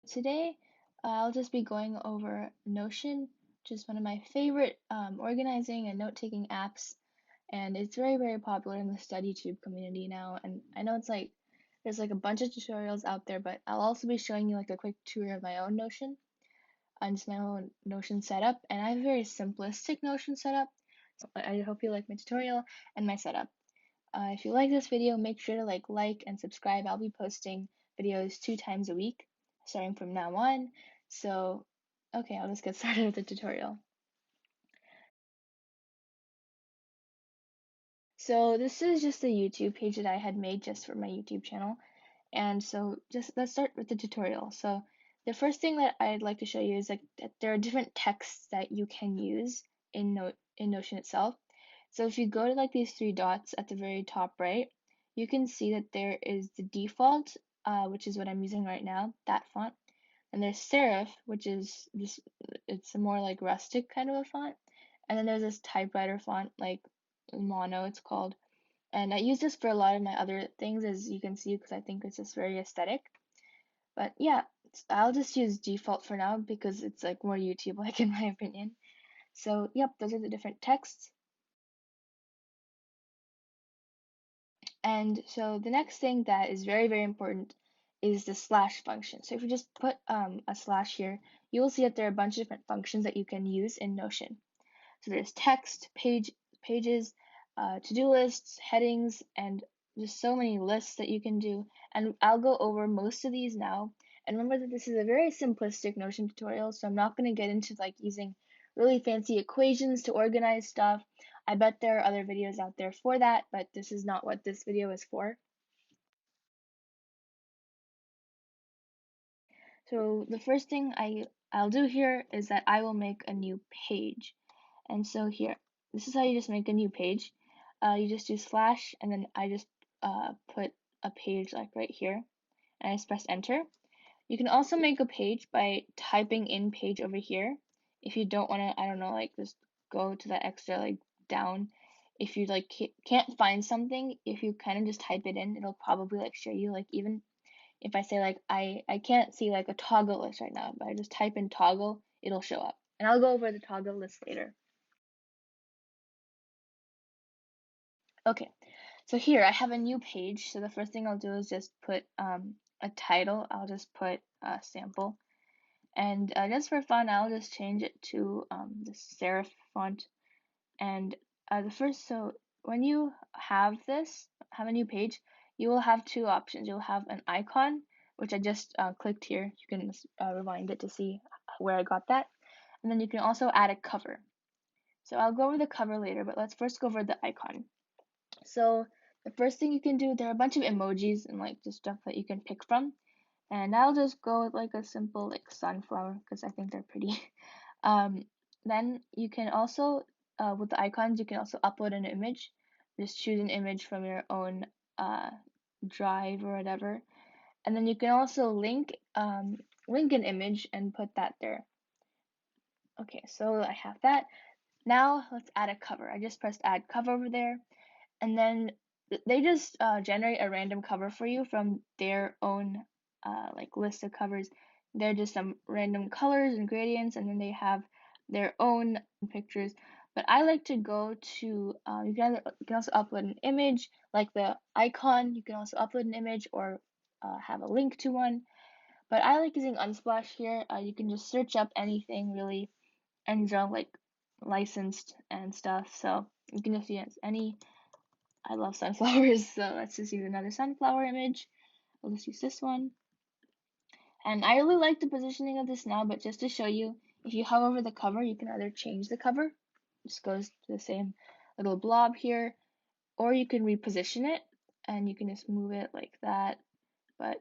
Today, I'll just be going over Notion, which is one of my favorite organizing and note-taking apps, and it's very, very popular in the StudyTube community now. And I know it's like there's like a bunch of tutorials out there, but I'll also be showing you like a quick tour of my own Notion and just my own Notion setup. And I have a very simplistic Notion setup, so I hope you like my tutorial and my setup. If you like this video, make sure to like and subscribe. I'll be posting videos 2 times a week starting from now on. So, okay, I'll just get started with the tutorial. So this is just a YouTube page that I had made just for my YouTube channel. And so just let's start with the tutorial. So the first thing that I'd like to show you is like that there are different texts that you can use in Notion itself. So if you go to like these 3 dots at the very top right, you can see that there is the default, which is what I'm using right now, that font. And there's serif, which is just, it's a more like rustic kind of a font. And then there's this typewriter font, like mono it's called. And I use this for a lot of my other things, as you can see, because I think it's just very aesthetic. But yeah, I'll just use default for now because it's like more YouTube-like in my opinion. So yep, those are the different texts. And so the next thing that is very, very important is the slash function. So if you just put a slash here, you will see that there are a bunch of different functions that you can use in Notion. So there's text, pages, to-do lists, headings, and just so many lists that you can do. And I'll go over most of these now. And remember that this is a very simplistic Notion tutorial, so I'm not going to get into like using really fancy equations to organize stuff. I bet there are other videos out there for that, but this is not what this video is for. So the first thing I'll do here is that I will make a new page. And so here, this is how you just make a new page. You just do slash, and then I just put a page like right here, and I just press enter. You can also make a page by typing in page over here. If you don't want to, I don't know, like just go to that extra like down. If you like can't find something, if you kind of just type it in, it'll probably like show you. Like even if I say like I can't see like a toggle list right now, but I just type in toggle, it'll show up. And I'll go over the toggle list later. Okay, so here I have a new page. So the first thing I'll do is just put a title. I'll just put sample. And just for fun, I'll just change it to the serif font. And so when you have a new page, you will have 2 options. You'll have an icon, which I just clicked here. You can rewind it to see where I got that. And then you can also add a cover. So I'll go over the cover later, but let's first go over the icon. So the first thing you can do, there are a bunch of emojis and like just stuff that you can pick from. And I'll just go with like a simple like sunflower because I think they're pretty. Then you can also, with the icons, you can also upload an image. Just choose an image from your own drive or whatever. And then you can also link an image and put that there. Okay, so I have that. Now let's add a cover. I just pressed add cover over there. And then they just generate a random cover for you from their own like list of covers. They're just some random colors and gradients, and then they have their own pictures. But I like to go to you can also upload an image like the icon. You can also upload an image or have a link to one. But I like using Unsplash here. You can just search up anything really and draw like licensed and stuff. So you can just use any. I love sunflowers, so let's just use another sunflower image. I'll just use this one. And I really like the positioning of this now, but just to show you, if you hover over the cover, you can either change the cover, just goes to the same little blob here, or you can reposition it, and you can just move it like that. But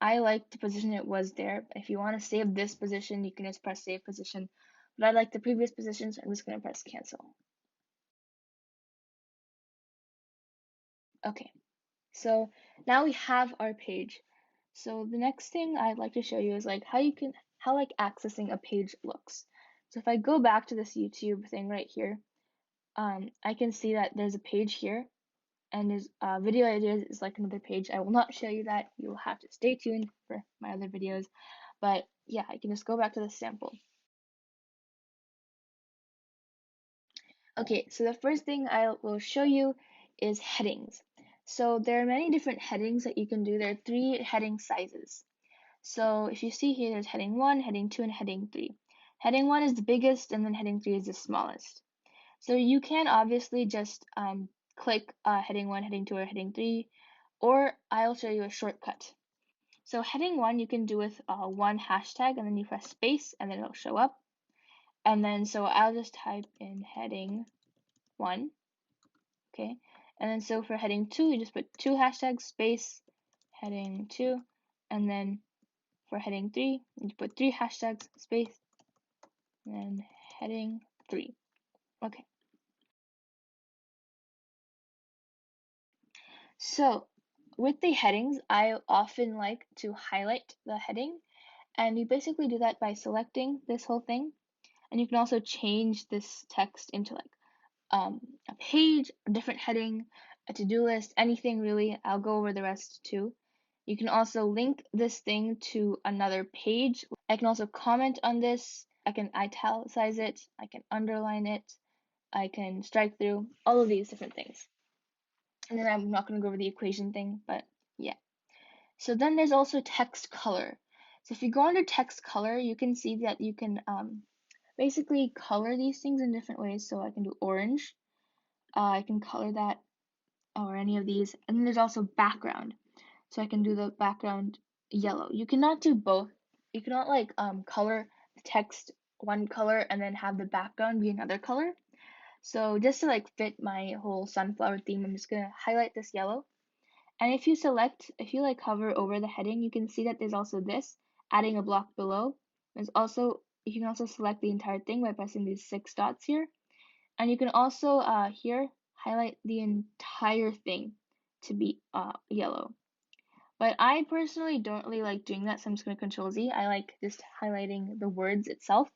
I like the position it was there. If you want to save this position, you can just press save position. But I like the previous position, so I'm just going to press cancel. Okay, so now we have our page. So the next thing I'd like to show you is like how like accessing a page looks. So if I go back to this YouTube thing right here, I can see that there's a page here, and there's video ideas is like another page. I will not show you that. You will have to stay tuned for my other videos. But yeah, I can just go back to the sample. Okay, so the first thing I will show you is headings. So there are many different headings that you can do. There are 3 heading sizes. So if you see here, there's heading 1, heading 2, and heading 3. Heading 1 is the biggest, and then heading 3 is the smallest. So you can obviously just click heading 1, heading 2, or heading 3, or I'll show you a shortcut. So heading 1 you can do with one hashtag, and then you press space, and then it'll show up. And then so I'll just type in heading 1, okay? And then so for heading 2, you just put 2 hashtags, space, heading 2, and then for heading 3, you put 3 hashtags, space, and then heading 3. Okay. So with the headings, I often like to highlight the heading, and you basically do that by selecting this whole thing, and you can also change this text into like a page, a different heading, a to-do list, anything really. I'll go over the rest too. You can also link this thing to another page. I can also comment on this. I can italicize it. I can underline it. I can strike through, all of these different things. And then I'm not going to go over the equation thing, but yeah. So then there's also text color. So if you go under text color, you can see that you can basically color these things in different ways. So I can do orange. I can color that, or any of these. And then there's also background. So I can do the background yellow. You cannot do both. You cannot like color the text one color and then have the background be another color. So just to like fit my whole sunflower theme, I'm just gonna highlight this yellow. And if you like hover over the heading, you can see that there's also this, adding a block below. You can also select the entire thing by pressing these 6 dots here. And you can also here highlight the entire thing to be yellow. But I personally don't really like doing that, so I'm just going to Control Z. I like just highlighting the words itself.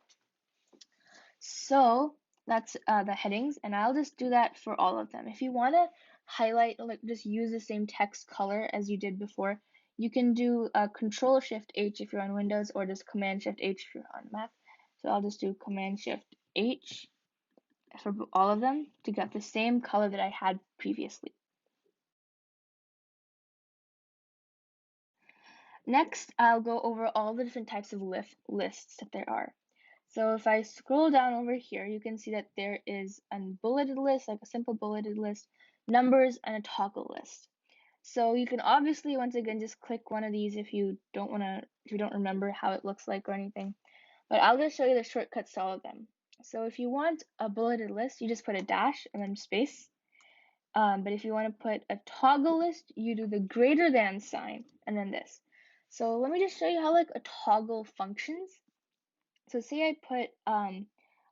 So that's the headings, and I'll just do that for all of them. If you want to highlight, like just use the same text color as you did before, you can do Control Shift H if you're on Windows, or just Command Shift H if you're on Mac. So I'll just do Command Shift H for all of them to get the same color that I had previously. Next, I'll go over all the different types of lists that there are. So if I scroll down over here, you can see that there is a bulleted list, like a simple bulleted list, numbers, and a toggle list. So you can obviously, once again, just click one of these if you don't remember how it looks like or anything. But I'll just show you the shortcuts to all of them. So if you want a bulleted list, you just put a dash and then space. But if you want to put a toggle list, you do the greater than sign and then this. So let me just show you how like a toggle functions. So say I put, I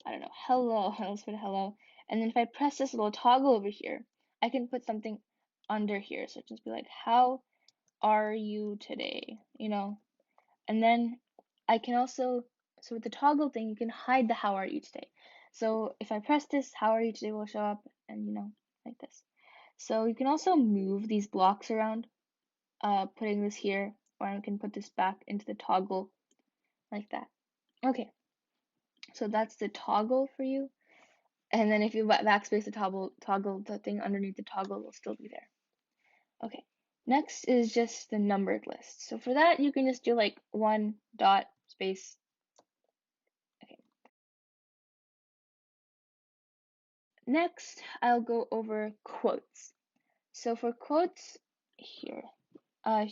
don't know, hello, let's put hello. And then if I press this little toggle over here, I can put something under here. So just be like, how are you today? You know, and then I can also, so with the toggle thing, you can hide the how are you today. So if I press this, how are you today will show up, and you know, like this. So you can also move these blocks around, putting this here, or I can put this back into the toggle like that. Okay, so that's the toggle for you. And then if you backspace the toggle, the thing underneath the toggle will still be there. Okay, next is just the numbered list. So for that, you can just do like 1 dot space. Okay. Next, I'll go over quotes. So for quotes here,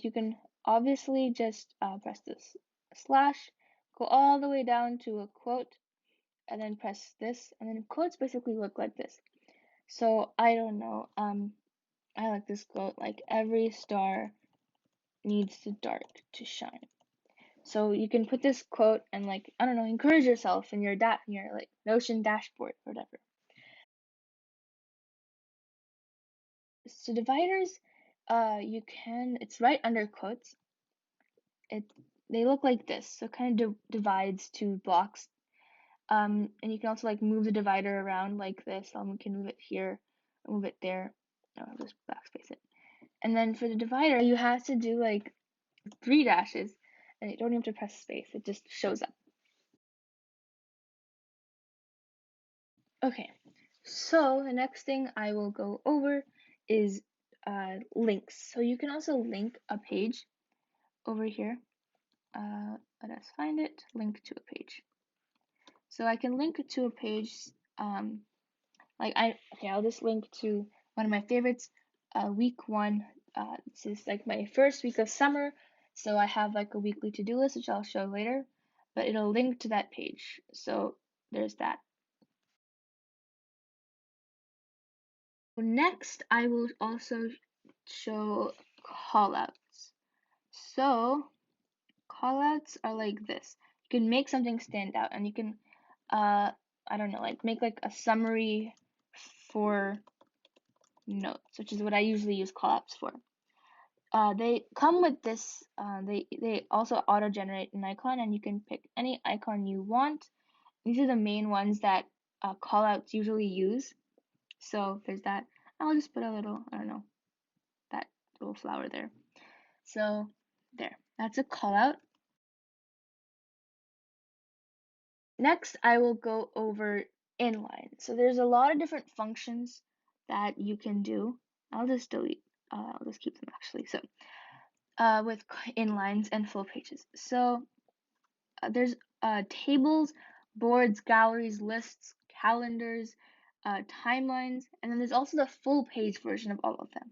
you can obviously just press this slash, go all the way down to a quote, and then press this, and then quotes basically look like this. So I don't know, I like this quote, like every star needs the dark to shine. So you can put this quote and like, I don't know, encourage yourself in your like Notion dashboard or whatever. So dividers, it's right under quotes. They look like this, so it kind of divides two blocks. And you can also like move the divider around like this. We can move it here, move it there. No, I'll just backspace it. And then for the divider, you have to do like 3 dashes, and you don't even have to press space, it just shows up. Okay, so the next thing I will go over is links. So you can also link a page over here. Let us find it, link to a page. So I can link to a page, I'll just link to one of my favorites, week 1. This is like my first week of summer, so I have like a weekly to-do list, which I'll show later, but it'll link to that page. So there's that. Next, I will also show callouts. So callouts are like this. You can make something stand out, and you can, I don't know, like make like a summary for notes, which is what I usually use callouts for. They come with this, they also auto-generate an icon, and you can pick any icon you want. These are the main ones that callouts usually use. So there's that. I'll just put a little, I don't know, that little flower there. So there, that's a callout. Next, I will go over inline. So there's a lot of different functions that you can do. I'll just delete, I'll just keep them actually. So with inlines and full pages. So there's tables, boards, galleries, lists, calendars, timelines, and then there's also the full page version of all of them.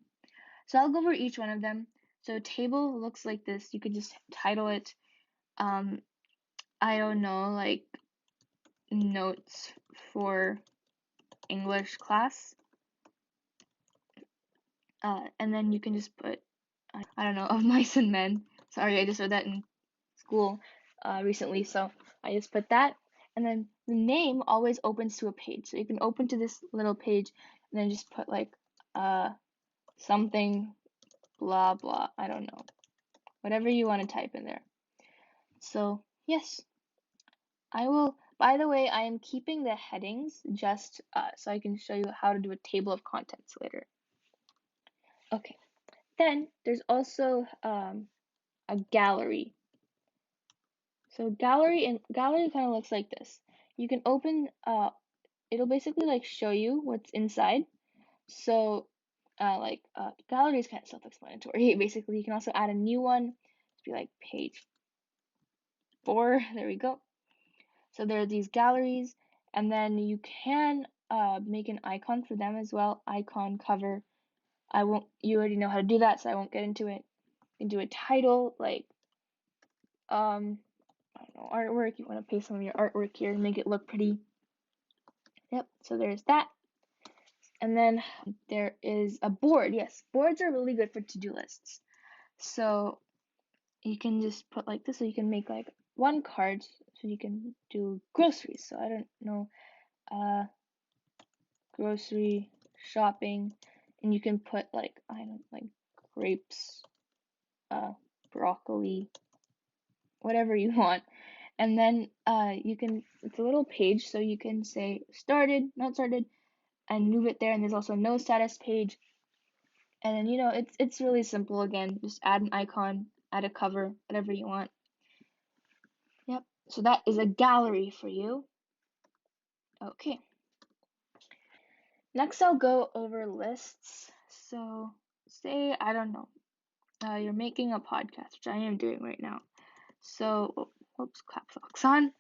So I'll go over each one of them. So a table looks like this. You could just title it, I don't know, like notes for English class. And then you can just put, I don't know, of mice and men. Sorry, I just read that in school recently, so I just put that. And then the name always opens to a page. So you can open to this little page and then just put like something, blah, blah, I don't know. Whatever you want to type in there. So, yes. I will, by the way, I am keeping the headings just so I can show you how to do a table of contents later. Okay, then there's also a gallery. So gallery kind of looks like this. You can open, it'll basically like show you what's inside. So gallery is kind of self-explanatory. Basically, you can also add a new one to be like page 4. There we go. So there are these galleries, and then you can make an icon for them as well. Icon, cover. You already know how to do that, so I won't get into it. You can do a title, like, I don't know, artwork. You want to paste some of your artwork here and make it look pretty. Yep, so there's that. And then there is a board. Yes, boards are really good for to-do lists. So you can just put like this, so you can make like one card, so you can do groceries. So I don't know, grocery shopping, and you can put like, I don't like grapes, broccoli, whatever you want. And then it's a little page, so you can say started, not started, and move it there. And there's also no status page. And then, it's really simple. Again, just add an icon, add a cover, whatever you want. Yep, so that is a gallery for you. Okay. Next, I'll go over lists. So say, I don't know, you're making a podcast, which I am doing right now. So, whoops, clap fox on.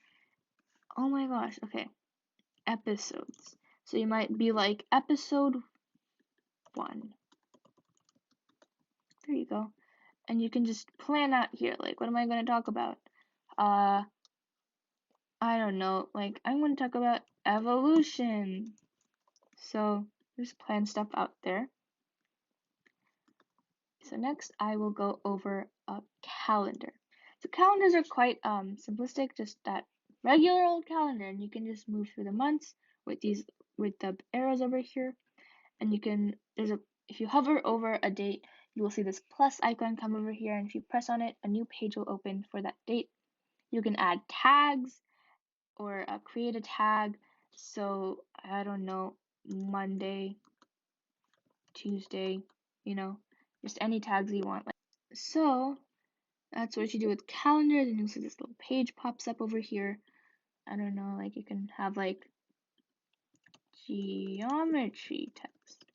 Oh my gosh, okay. Episodes. So you might be like, episode 1. There you go. And you can just plan out here, like, what am I going to talk about? I don't know, like, I'm going to talk about evolution. So, just plan stuff out there. So next, I will go over a calendar. So calendars are quite simplistic, just that regular old calendar, and you can just move through the months with the arrows over here, and if you hover over a date, you will see this plus icon come over here, and if you press on it, a new page will open for that date. You can add tags or create a tag. So I don't know, Monday, Tuesday, just any tags you want. So That's what you do with calendars, and you'll see this little page pops up over here. I don't know, like you can have like geometry text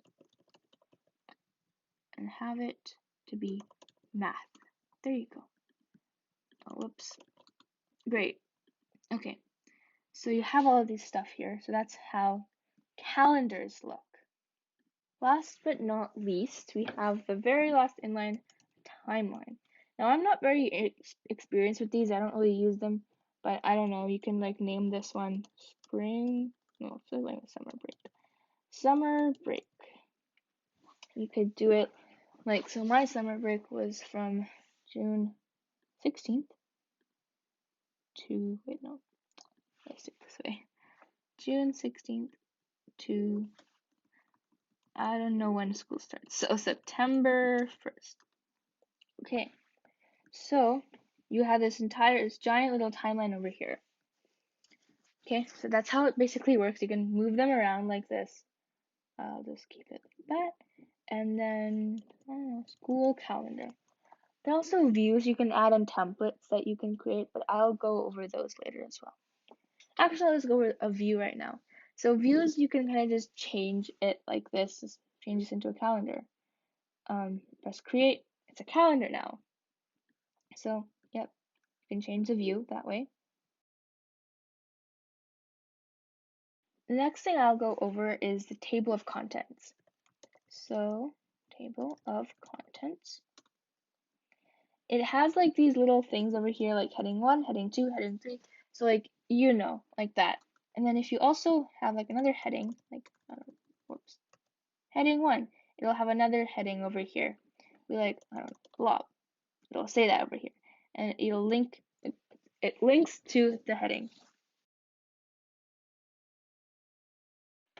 and have it to be math. There you go. Oh, whoops. Great. Okay. So you have all of these stuff here. So that's how calendars look. Last but not least, we have the very last inline, timeline. Now I'm not very experienced with these. I don't really use them, but I don't know. You can like name this one spring. No, it's like summer break. Summer break. You could do it like, so my summer break was from June 16th to, wait, no, let's do it this way. June 16th to, I don't know when school starts, so September 1st. Okay, so you have this giant little timeline over here. Okay, so that's how it basically works. You can move them around like this. I'll just keep it like that. And then, I don't know, school calendar. There are also views you can add in templates that you can create, but I'll go over those later as well. Actually, let's go with a view right now. So views, you can kind of just change it like this. Just change this into a calendar. Press create. It's a calendar now. So, yep, you can change the view that way. The next thing I'll go over is the table of contents. So, table of contents. It has like these little things over here, like heading 1, heading 2, heading 3. So like, like that. And then if you also have like another heading, like, I don't know, whoops, heading 1, it'll have another heading over here. We like, I don't know, blob. It'll say that over here. And it'll link, it links to the heading.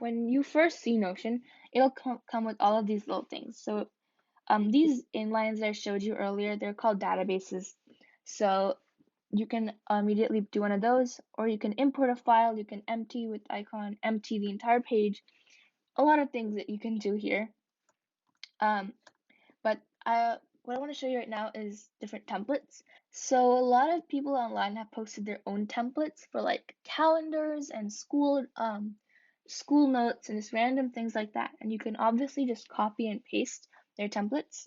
When you first see Notion, it'll come with all of these little things. So these inlines that I showed you earlier, they're called databases. So you can immediately do one of those, or you can import a file, you can empty with icon, empty the entire page. A lot of things that you can do here. But what I want to show you right now is different templates. So a lot of people online have posted their own templates for like calendars and school notes and just random things like that. And you can obviously just copy and paste their templates.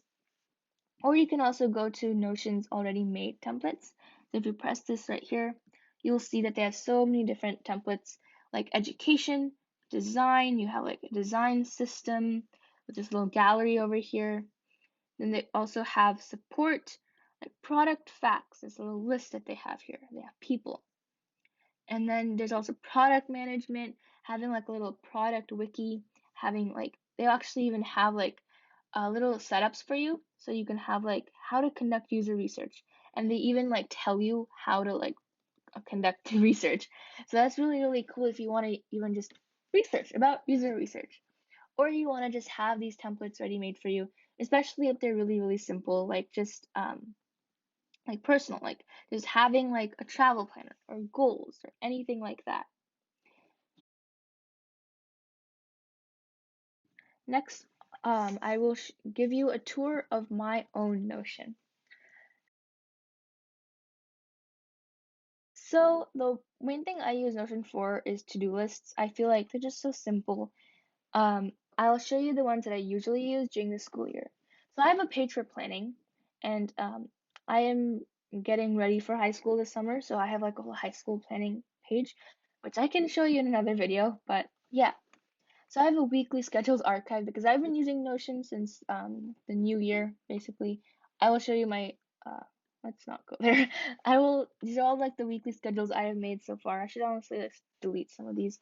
Or you can also go to Notion's already made templates. So if you press this right here, you'll see that they have so many different templates like education, design, you have like a design system with this little gallery over here. Then they also have support, like product facts, this little list that they have here. They have people. And then there's also product management, having like a little product wiki, having like, they actually even have like little setups for you. So you can have like how to conduct user research. And they even like tell you how to like conduct research. So that's really, really cool if you want to even just research about user research. Or you want to just have these templates ready made for you, especially if they're really, really simple, like just like personal, like just having like a travel planner or goals or anything like that. Next, I will give you a tour of my own Notion. So the main thing I use Notion for is to-do lists. I feel like they're just so simple. I'll show you the ones that I usually use during the school year. So I have a page for planning, and I am getting ready for high school this summer, so I have like a whole high school planning page, which I can show you in another video, but yeah. So I have a weekly schedules archive because I've been using Notion since the new year, basically. I will show you my, let's not go there. These are all like the weekly schedules I have made so far. I should honestly like, delete some of these,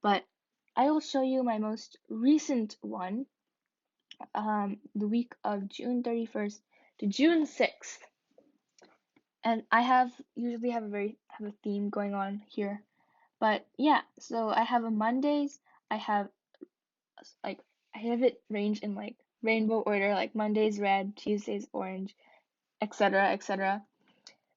but I will show you my most recent one, the week of June 31st to June 6th. And I usually have a theme going on here. But yeah, so I have a Mondays, I have like I have it ranged in like rainbow order, like Mondays red, Tuesdays orange, etc., etc.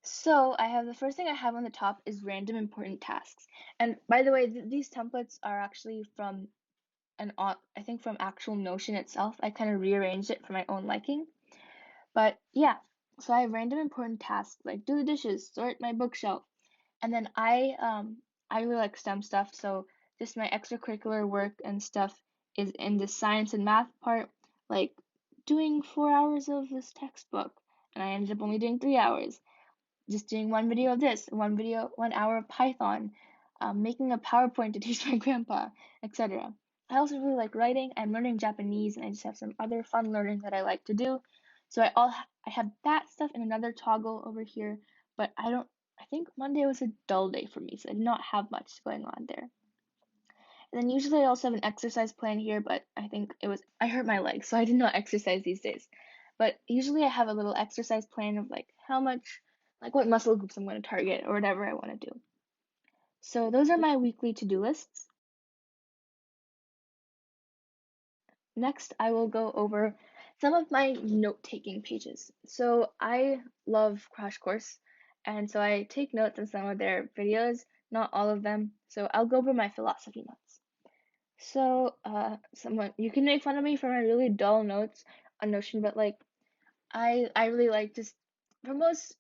So I have the first thing I have on the top is random important tasks. And by the way, these templates are actually from I think from actual Notion itself. I kind of rearranged it for my own liking. But yeah, So I have random important tasks like do the dishes, sort my bookshelf, and then I really like STEM stuff, so just my extracurricular work and stuff is in the science and math part, like doing 4 hours of this textbook, and I ended up only doing 3 hours. Just doing one video of this, 1 hour of Python, making a PowerPoint to teach my grandpa, etc. I also really like writing. I'm learning Japanese, and I just have some other fun learning that I like to do. So I have that stuff in another toggle over here, but I think Monday was a dull day for me, so I did not have much going on there. And then usually I also have an exercise plan here, but I hurt my leg, so I did not exercise these days. But usually I have a little exercise plan of like how much, like what muscle groups I'm going to target or whatever I want to do. So those are my weekly to-do lists. Next, I will go over some of my note-taking pages. So I love Crash Course, and so I take notes on some of their videos, not all of them. So I'll go over my philosophy notes. So, you can make fun of me for my really dull notes on Notion, but like, I really like just, for most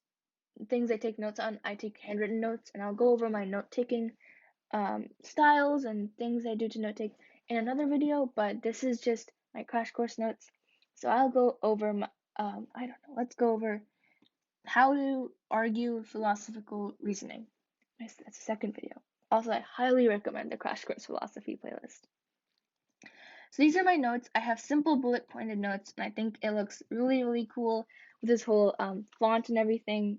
things I take notes on, I take handwritten notes, and I'll go over my note-taking, styles and things I do to note take in another video, but this is just my crash course notes. So I'll go over my, I don't know, let's go over how to argue philosophical reasoning. That's the second video. Also, I highly recommend the Crash Course Philosophy playlist. So these are my notes. I have simple bullet pointed notes, and I think it looks really, really cool with this whole font and everything.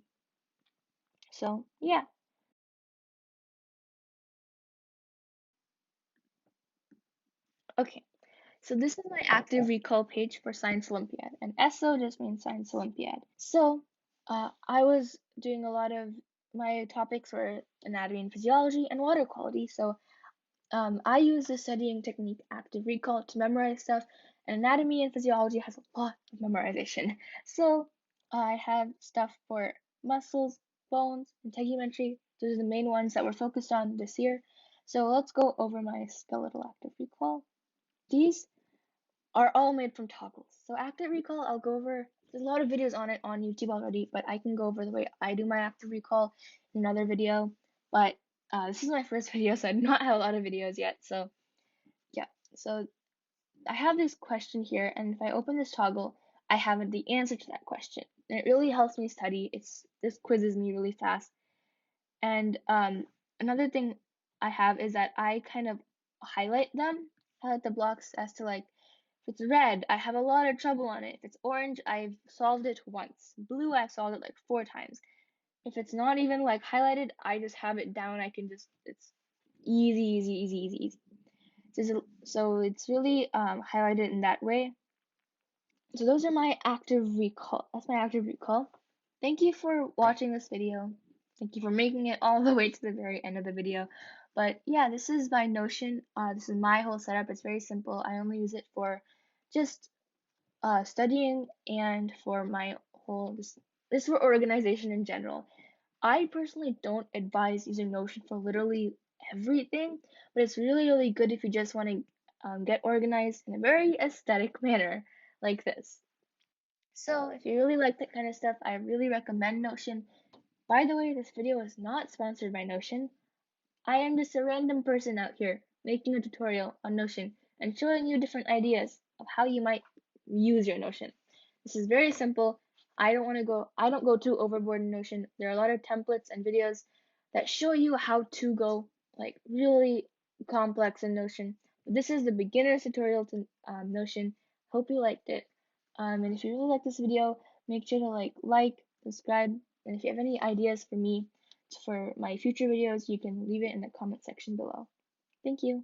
So yeah. Okay. So this is my active recall page for Science Olympiad, and SO just means Science Olympiad. So I was doing a lot of my topics were anatomy and physiology and water quality. So I use the studying technique active recall to memorize stuff, and anatomy and physiology has a lot of memorization. So I have stuff for muscles, bones, and tegumentary. Those are the main ones that we're focused on this year. So let's go over my skeletal active recall. These are all made from toggles. So active recall, I'll go over, there's a lot of videos on it on YouTube already, but I can go over the way I do my active recall in another video. But this is my first video, so I do not have a lot of videos yet. So yeah, so I have this question here, and if I open this toggle, I have the answer to that question. And it really helps me study. This quizzes me really fast. And another thing I have is that I kind of highlight the blocks as to like, if it's red, I have a lot of trouble on it. If it's orange, I've solved it once. Blue, I've solved it like 4 times. If it's not even like highlighted, I just have it down. It's easy, easy, easy, easy, easy. So it's really highlighted in that way. So those are my active recall. That's my active recall. Thank you for watching this video. Thank you for making it all the way to the very end of the video. But yeah, this is my Notion. This is my whole setup. It's very simple. I only use it for just studying and for my whole this for organization in general. I personally don't advise using Notion for literally everything, but it's really, really good if you just want to get organized in a very aesthetic manner like this. So if you really like that kind of stuff, I really recommend Notion. By the way, this video is not sponsored by Notion. I am just a random person out here making a tutorial on Notion and showing you different ideas of how you might use your Notion. This is very simple. I don't go too overboard in Notion. There are a lot of templates and videos that show you how to go like really complex in Notion. But this is the beginner's tutorial to Notion. Hope you liked it. And if you really like this video, make sure to subscribe, and if you have any ideas for me for my future videos, you can leave it in the comment section below. Thank you.